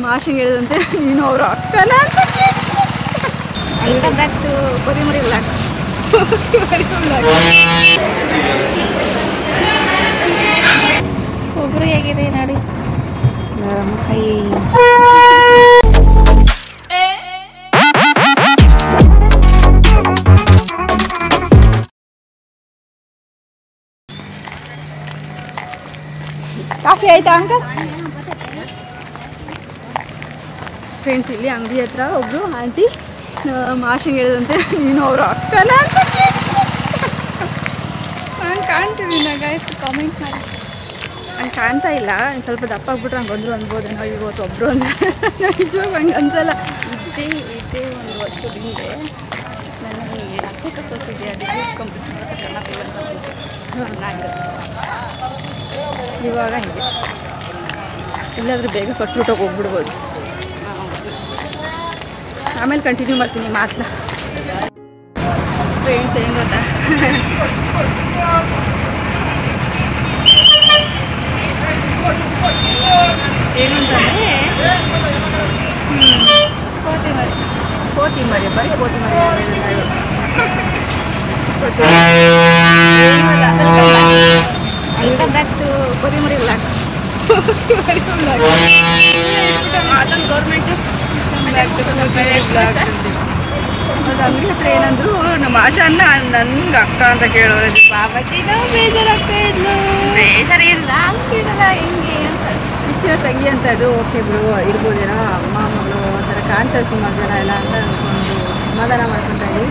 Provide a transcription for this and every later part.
ಮಾಷಿಂಗ್ ಹೇಳಿದಂತೆ ನೀನು ಅವರ ಅಕ್ಕನ ಅಂತ. ವೆಲ್ಕಮ್ ಬ್ಯಾಕ್ ಟು ಕೊರಿಮರಿ ವ್ಲಾಗ್. ಒಬ್ಬರು ಹೇಗಿದೆ ನೋಡಿ ಕೈ. ಕಾಫಿ ಆಯ್ತಾ ಅಂಕಲ್? ಫ್ರೆಂಡ್ಸ್, ಇಲ್ಲಿ ಅಂಗಡಿ ಹತ್ರ ಒಬ್ರು ಆಂಟಿ ಮಾಷಿಂಗ್ ಹೇಳಿದಂತೆ ನೀನು ಅವರ ಅಕ್ಕನ ಅಂತ. ನಾನು ಕಾಣ್ತಿದ್ದೀನ ಗೈಸ್, ಕಾಮೆಂಟ್ ಮಾಡಿ. ಹಂಗೆ ಕಾಣ್ತಾ ಇಲ್ಲ, ಸ್ವಲ್ಪ ದಪ್ಪ ಆಗ್ಬಿಟ್ರೆ ಹಂಗೆ ಅಂದರು ಅನ್ಬೋದು ನಾವು ಇವತ್ತು ಒಬ್ಬರು ಅಂದರೆ. ನಿಜವಾಗ ಹಂಗೆ ಅನ್ಸಲ್ಲ. ಇದೇ ಒಂದು ವರ್ಷದ ಹಿಂದೆ ನನಗೆ ಅತ್ತೆ ಕಸೋತಿದ್ದೆ, ಡಿಗ್ರಿ ಕಂಪ್ಲೀಟ್ ಮಾಡೋಕ್ಕೆ ಚೆನ್ನಾಗಿ ಇವಾಗ ಹೀಗೆ ಇಲ್ಲಾದರೂ ಬೇಗ ಕಟ್ಬಿಟ್ಟು ಹೋಗ್ಬಿಡ್ಬೋದು. ಆಮೇಲೆ ಕಂಟಿನ್ಯೂ ಮಾಡ್ತೀನಿ ಮಾತನ್ನ. ಫ್ರೆಂಡ್ಸ್ ಏನು ಗೊತ್ತಾ, ಏನು ಅಂತಂದರೆ ಕೋತಿ ಮರಿ ಬರೀ ಕೋತಿ ಮರಿ. ವೆಲ್ಕಮ್ ಬ್ಯಾಕ್ ಟು ಕೊರಿಮರಿ ವ್ಲಾಗ್. ಗೌರ್ಮೆಂಟ್ ಅದು ಅಂಗಡಿ ಹತ್ರ ಏನಂದ್ರು, ನಮ್ಮ ಆಶಾನ್ನ ನನ್ಗೆ ಅಕ್ಕ ಅಂತ ಕೇಳೋರು. ಪಾಪತಿನೂ ಬೇಜಾರಾಗ್ತಾ ಇದ್ಲು. ಬೇಜಾರಿಲ್ಲ ಅಂತಿರಲ್ಲ, ಹೆಂಗೆ ಅಂತ ಇಷ್ಟಿನ ತಂಗಿ ಅಂತ. ಅದು ಓಕೆ ಬಿಡು, ಇರ್ಬೋದೇನೋ ಅಮ್ಮ ಮಗಳು ಆ ಥರ ಕಾಣ್ತಾರೆ ಸುಮಾರು ಜನ ಎಲ್ಲ ಅಂತ ಅಂದ್ಕೊಂಡು ಸಮಾಧಾನ ಮಾಡ್ಕೊತಾ ಇದ್ವಿ.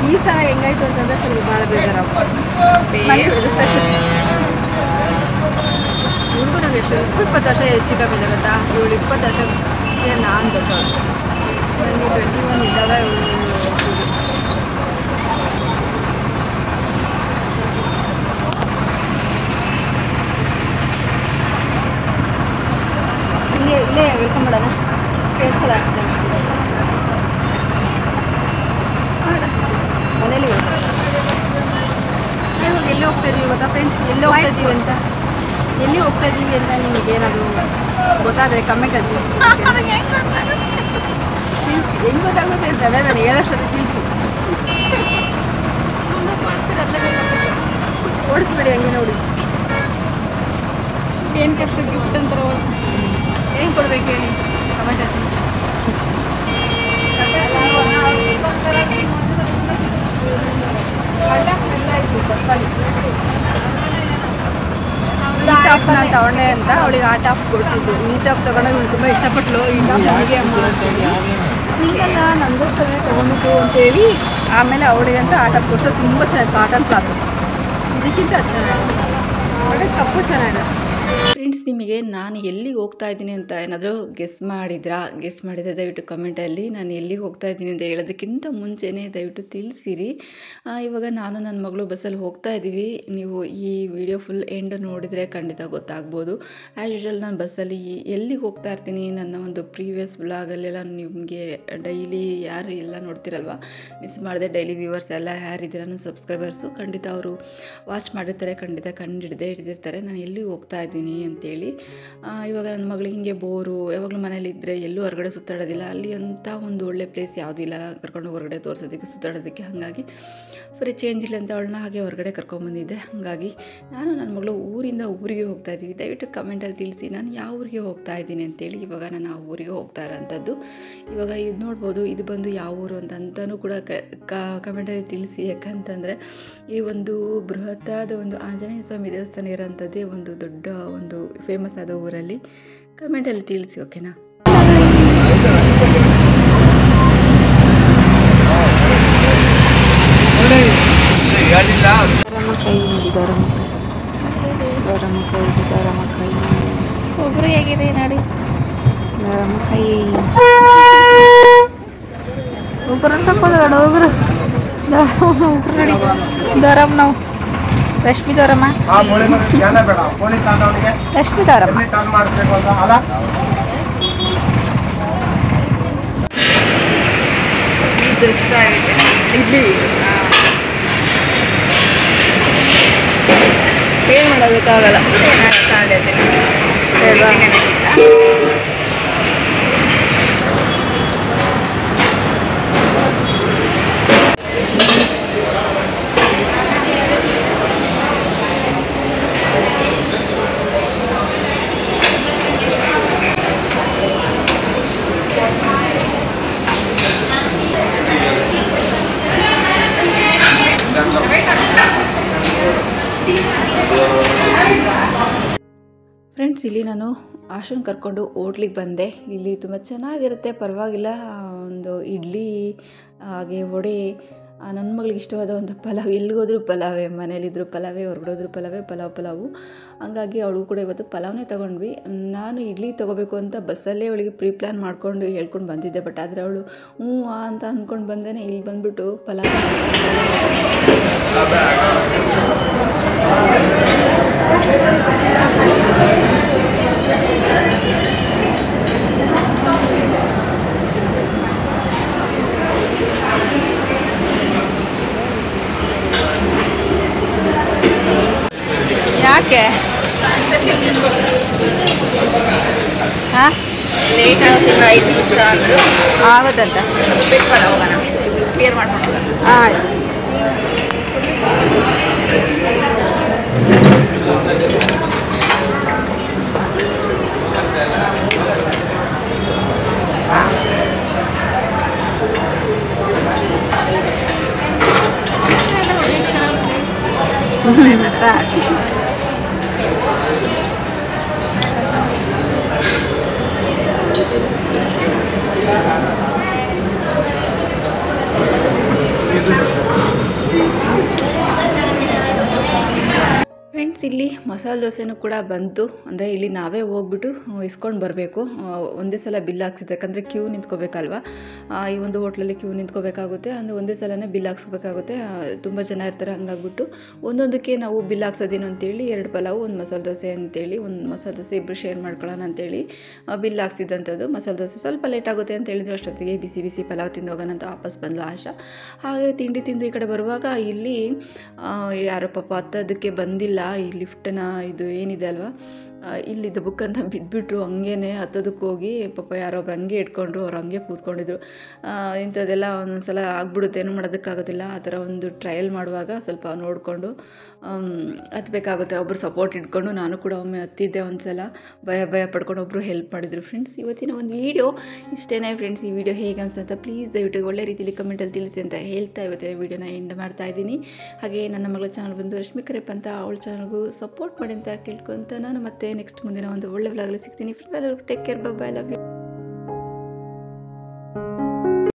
ಈ ಸಲ ಹೆಂಗಾಯ್ತು ಅಂತಂದರೆ ಸ್ವಲ್ಪ ಭಾಳ ಬೇಜಾರಾಗ. ಹುಡುಗನಿಗೆ ಎಷ್ಟು 20 ವರ್ಷ ಹೆಚ್ಚು ಕಮ್ಮಿ ಜಗತ್ತಾ. ಇವಳು 20 ವರ್ಷ ನಾನು ದೊಡ್ಡವಳು. ನನಗೆ 21 ಇದ್ದಾಗ ಇವಳು ಇಲ್ಲೇ ವೆಲ್ಕಮ್ ಮಾಡೋಣ. ಕೇಳಿಸಲ್ಲ ಮನೇಲಿ ಎಲ್ಲಿ ಹೋಗ್ತಾ ಇದ್ದೀವಿ ಗೊತ್ತಾ ಫ್ರೆಂಡ್ಸ್? ಎಲ್ಲಿ ಹೋಗ್ತಾ ಇದ್ದೀವಿ ಅಂತ ನಿಮಗೇನಾದರೂ ಗೊತ್ತಾದರೆ ಕಮೆಂಟಲ್ಲಿ ತಿಳಿಸಿ. ಹೆಂಗೆ ಗೊತ್ತಾಗುತ್ತೆ ಅಂತಂದರೆ ನಾನು ಹೇಳೋಷ್ಟೊತ್ತು ತಿಳಿಸಿ. ಓಡಿಸ್ಬೇಡಿ ಹಂಗೆ ನೋಡಿ. ಏನು ಕಷ್ಟ ಗಿಫ್ಟ್ ಅಂತಾರೆ, ಏನು ಕೊಡ್ಬೇಕು ಹೇಳಿ ಕಮೆಂಟಲ್ಲಿ. ಈ ಟಾಪ್ ನಾನು ತಗೊಂಡೆ ಅಂತ ಅವಳಿಗೆ ಆ ಟಾಪ್ ಕೊಡ್ತಿದ್ದು. ಈ ಟಾಪ್ ತೊಗೊಂಡಾಗ ಇವಳು ತುಂಬ ಇಷ್ಟಪಟ್ಲು. ಈ ಟಾಪ್ ನನಗೆ ಅಮ್ಮ ಅಂತೇಳಿ ಹಿಂಗಲ್ಲ ನನಗೋಸ್ಕರ ತೊಗೊಂಡಿತ್ತು ಅಂತೇಳಿ ಆಮೇಲೆ ಅವಳಿಗೆ ಅಂತ ಆ ಟಾಪ್ ಕೊಡ್ಸೋದು. ತುಂಬ ಚೆನ್ನಾಗಿ ಕಾಟನ್ ಕ್ಲಾತು, ಇದಕ್ಕಿಂತ ಚೆನ್ನಾಗಿದೆ. ಒಳ್ಳೆ ಕಪ್ಪು ಚೆನ್ನಾಗಿದೆ ಅಷ್ಟೇ. ಫ್ರೆಂಡ್ಸ್, ನಿಮಗೆ ನಾನು ಎಲ್ಲಿಗೆ ಹೋಗ್ತಾ ಇದ್ದೀನಿ ಅಂತ ಏನಾದರೂ ಗೆಸ್ ಮಾಡಿದರೆ ದಯವಿಟ್ಟು ಕಮೆಂಟಲ್ಲಿ ನಾನು ಎಲ್ಲಿಗೆ ಹೋಗ್ತಾ ಇದ್ದೀನಿ ಅಂತ ಹೇಳೋದಕ್ಕಿಂತ ಮುಂಚೆನೇ ದಯವಿಟ್ಟು ತಿಳಿಸಿರಿ. ಇವಾಗ ನಾನು ನನ್ನ ಮಗಳು ಬಸ್ಸಲ್ಲಿ ಹೋಗ್ತಾ ಇದ್ದೀವಿ. ನೀವು ಈ ವಿಡಿಯೋ ಫುಲ್ ಎಂಡ್ ನೋಡಿದರೆ ಖಂಡಿತ ಗೊತ್ತಾಗ್ಬೋದು. ಆ್ಯಸ್ ಯೂಶುವಲ್ ನಾನು ಬಸ್ಸಲ್ಲಿ ಎಲ್ಲಿಗೆ ಹೋಗ್ತಾ ಇರ್ತೀನಿ, ನನ್ನ ಒಂದು ಪ್ರೀವಿಯಸ್ ವ್ಲಾಗಲ್ಲೆಲ್ಲ ನಿಮಗೆ ಡೈಲಿ ಯಾರು ಎಲ್ಲ ನೋಡ್ತಿರಲ್ವ, ಮಿಸ್ ಮಾಡಿದೆ ಡೈಲಿ ವ್ಯೂವರ್ಸ್ ಎಲ್ಲ ಯಾರಿದ್ದೀರ ನನ್ನ ಸಬ್ಸ್ಕ್ರೈಬರ್ಸು, ಖಂಡಿತ ಅವರು ವಾಚ್ ಮಾಡಿರ್ತಾರೆ, ಖಂಡಿತ ಹಿಡಿದಿರ್ತಾರೆ ನಾನು ಎಲ್ಲಿಗೆ ಹೋಗ್ತಾ ಇದ್ದೀನಿ ಅಂತೇಳಿ. ಇವಾಗ ನನ್ನ ಮಗಳಿಗೆ ಹಿಂಗೆ ಬೋರು, ಯಾವಾಗಲೂ ಮನೇಲಿದ್ದರೆ ಎಲ್ಲೂ ಹೊರಗಡೆ ಸುತ್ತಾಡೋದಿಲ್ಲ. ಅಲ್ಲಿ ಅಂತ ಒಂದು ಒಳ್ಳೆ ಪ್ಲೇಸ್ ಯಾವುದಿಲ್ಲ ಕರ್ಕೊಂಡು ಹೊರಗಡೆ ತೋರಿಸೋದಕ್ಕೆ ಸುತ್ತಾಡೋದಕ್ಕೆ. ಹಾಗಾಗಿ ಫ್ರೀ ಚೇಂಜ್ ಇಲ್ಲ ಅಂತ ಅವಳನ್ನ ಹಾಗೆ ಹೊರಗಡೆ ಕರ್ಕೊಂಡ್ಬಂದಿದ್ದೆ. ಹಾಗಾಗಿ ನಾನು ನನ್ನ ಮಗಳು ಊರಿಂದ ಊರಿಗೆ ಹೋಗ್ತಾ ಇದ್ದೀವಿ. ದಯವಿಟ್ಟು ಕಮೆಂಟಲ್ಲಿ ತಿಳಿಸಿ ನಾನು ಯಾವ ಊರಿಗೆ ಹೋಗ್ತಾ ಇದ್ದೀನಿ ಅಂತೇಳಿ. ಇವಾಗ ನಾನು ಆ ಊರಿಗೆ ಹೋಗ್ತಾ ಇರೋಂಥದ್ದು. ಇವಾಗ ಇದು ನೋಡ್ಬೋದು, ಇದು ಬಂದು ಯಾವ ಊರು ಅಂತಲೂ ಕೂಡ ಕಮೆಂಟಲ್ಲಿ ತಿಳಿಸಿ. ಯಾಕಂತಂದರೆ ಈ ಒಂದು ಬೃಹತ್ತಾದ ಒಂದು ಆಂಜನೇಯ ಸ್ವಾಮಿ ದೇವಸ್ಥಾನ ಇರೋಂಥದ್ದೇ ಒಂದು ದೊಡ್ಡ ಒಂದು ಫೇಮಸ್ ಆದ ಊರಲ್ಲಿ. ಕಮೆಂಟಲ್ಲಿ ತಿಳಿಸಿ, ಓಕೆನಾ? ಒಬ್ಬರು ಹೇಗಿದೆ ನೋಡಿ ಒಬ್ಬರು ತಕ್ಕೋದು ಹುಡುಗರು ನೋಡಿ ದರಮ್ ನಾವು ರಶ್ಮಿ ದೋರಮ್ಮ ರಶ್ಮಿ ದೋರಮ್ಮ ಇಷ್ಟ ಆಗಿದೆ ಇಡ್ಲಿ. ಏನು ಮಾಡೋದಕ್ಕಾಗಲ್ಲ. ಫ್ರೆಂಡ್ಸ್, ಇಲ್ಲಿ ನಾನು ಆಶನ್ ಕರ್ಕೊಂಡು ಹೋಟ್ಲಿಗೆ ಬಂದೆ. ಇಲ್ಲಿ ತುಂಬ ಚೆನ್ನಾಗಿರುತ್ತೆ, ಪರವಾಗಿಲ್ಲ. ಒಂದು ಇಡ್ಲಿ ಹಾಗೆ ವಡೆ, ನನ್ನ ಮಗಳಿಗೆ ಇಷ್ಟವಾದ ಒಂದು ಪಲಾವ್, ಎಲ್ಲಿಗೋದ್ರೂ ಪಲಾವೇ, ಮನೇಲಿದ್ದರೂ ಪಲಾವೇ, ಹೊರಗಡೋದ್ರೂ ಪಲಾವೇ, ಪಲಾವು. ಹಂಗಾಗಿ ಅವಳಿಗೂ ಕೂಡ ಇವತ್ತು ಪಲಾವ್ನೇ ತೊಗೊಂಡ್ವಿ. ನಾನು ಇಡ್ಲಿ ತೊಗೋಬೇಕು ಅಂತ ಬಸ್ಸಲ್ಲೇ ಅವಳಿಗೆ ಪ್ರೀ ಪ್ಲ್ಯಾನ್ ಮಾಡ್ಕೊಂಡು ಹೇಳ್ಕೊಂಡು ಬಂದಿದ್ದೆ. ಬಟ್ ಆದರೆ ಅವಳು ಹ್ಞೂ ಅಂತ ಅಂದ್ಕೊಂಡು ಬಂದೇನೆ ಇಲ್ಲಿ ಬಂದುಬಿಟ್ಟು ಪಲಾವ್ ಯಾಕೆ ಹಾಂ ಲೇಟ್ ಆಗುತ್ತೆ, 5 ನಿಮಿಷ ಅಂದರು. ಆಗೋದಂತ ಬಿಟ್ಟು ಹೋಗೋಣ, ಕ್ಲಿಯರ್ ಮಾಡ್ಕೊಂಡು. ಆಯ್ತು. ಸಾಕು. ಫ್ರೆಂಡ್ಸ್, ಇಲ್ಲಿ ಮಸಾಲೆ ದೋಸೆನೂ ಕೂಡ ಬಂತು. ಅಂದರೆ ಇಲ್ಲಿ ನಾವೇ ಹೋಗ್ಬಿಟ್ಟು ಇಸ್ಕೊಂಡು ಬರಬೇಕು. ಒಂದೇ ಸಲ ಬಿಲ್ ಹಾಕ್ಸಿದ್ದು, ಯಾಕಂದರೆ ಕ್ಯೂ ನಿಂತ್ಕೋಬೇಕಲ್ವ. ಈ ಒಂದು ಹೋಟ್ಲಲ್ಲಿ ಕ್ಯೂ ನಿಂತ್ಕೋಬೇಕಾಗುತ್ತೆ, ಅಂದರೆ ಒಂದೇ ಸಲನೇ ಬಿಲ್ ಹಾಕ್ಸ್ಬೇಕಾಗುತ್ತೆ. ತುಂಬ ಜನ ಇರ್ತಾರೆ, ಹಂಗಾಗ್ಬಿಟ್ಟು ಒಂದೊಂದಕ್ಕೆ ನಾವು ಬಿಲ್ ಹಾಕ್ಸೋದೇನು ಅಂತೇಳಿ 2 ಪಲಾವು, 1 ಮಸಾಲೆ ದೋಸೆ ಅಂತೇಳಿ, 1 ಮಸಾಲೆ ದೋಸೆ ಇಬ್ಬರು ಶೇರ್ ಮಾಡ್ಕೊಳ್ಳೋಣ ಅಂತೇಳಿ ಬಿಲ್ ಹಾಕ್ಸಿದ್ದಂಥದ್ದು. ಮಸಾಲೆ ದೋಸೆ ಸ್ವಲ್ಪ ಲೇಟ್ ಆಗುತ್ತೆ ಅಂತ ಹೇಳಿದ್ರು. ಅಷ್ಟೊತ್ತಿಗೆ ಬಿಸಿ ಬಿಸಿ ಪಲಾವ್ ತಿಂದು ಹೋಗೋಣ ಅಂತ ವಾಪಸ್ ಬಂದು ಆಶಾ. ಹಾಗೆ ತಿಂಡಿ ತಿಂದು ಈ ಕಡೆ ಬರುವಾಗ ಇಲ್ಲಿ ಯಾರೋ ಪಾಪ ಹತ್ತೋದಕ್ಕೆ ಬಂದಿಲ್ಲ. ಈ ಲಿಫ್ಟನ್ನ ಇದು ಏನಿದೆ ಅಲ್ವಾ, ಇಲ್ಲಿದ್ದು ಬುಕ್ ಅಂತ ಬಿದ್ದುಬಿಟ್ರು. ಹಂಗೇ ಹತ್ತೋದಕ್ಕೆ ಹೋಗಿ ಪಾಪ ಯಾರೊಬ್ರು ಹಂಗೆ ಇಟ್ಕೊಂಡ್ರು, ಅವ್ರು ಹಂಗೆ ಕೂತ್ಕೊಂಡಿದ್ರು. ಇಂಥದ್ದೆಲ್ಲ ಒಂದೊಂದು ಸಲ ಆಗ್ಬಿಡುತ್ತೆ, ಏನು ಮಾಡೋದಕ್ಕಾಗೋದಿಲ್ಲ. ಆ ಥರ ಒಂದು ಟ್ರಯಲ್ ಮಾಡುವಾಗ ಸ್ವಲ್ಪ ನೋಡಿಕೊಂಡು ಹತ್ತಬೇಕಾಗುತ್ತೆ. ಒಬ್ಬರು ಸಪೋರ್ಟ್ ಇಟ್ಕೊಂಡು, ನಾನು ಕೂಡ ಒಮ್ಮೆ ಹತ್ತಿದ್ದೆ ಒಂದು ಸಲ, ಭಯ ಪಡ್ಕೊಂಡು ಒಬ್ಬರು ಹೆಲ್ಪ್ ಮಾಡಿದರು. ಫ್ರೆಂಡ್ಸ್, ಇವತ್ತಿನ ಒಂದು ವೀಡಿಯೋ ಇಷ್ಟೇ ಫ್ರೆಂಡ್ಸ್. ಈ ವಿಡಿಯೋ ಹೇಗೆ ಅನ್ಸುತ್ತೆ ಪ್ಲೀಸ್ ದಯವಿಟ್ಟು ಒಳ್ಳೆ ರೀತಿಯಲ್ಲಿ ಕಮೆಂಟಲ್ಲಿ ತಿಳಿಸಿ ಅಂತ ಹೇಳ್ತಾ ಇವತ್ತಿನ ವೀಡಿಯೋನ ಎಂಡ್ ಮಾಡ್ತಾ ಇದ್ದೀನಿ. ಹಾಗೆ ನನ್ನ ಮಗಳ ಚಾನಲ್ ಬಂದು ರಶ್ಮಿ ಕರೆಪ್ ಅಂತ, ಅವಳ ಚಾನಲ್ಗೂ ಸಪೋರ್ಟ್ ಮಾಡಿ ಅಂತ ಕೇಳ್ಕೊಂತ ನಾನು ಮತ್ತೆ ನೆಕ್ಸ್ಟ್ ಮುಂದಿನ ಒಂದು ಒಳ್ಳೆ ವ್ಲಾಗಲ್ಲಿ ಸಿಗ್ತೀನಿ. Friends, take care, bye, love you.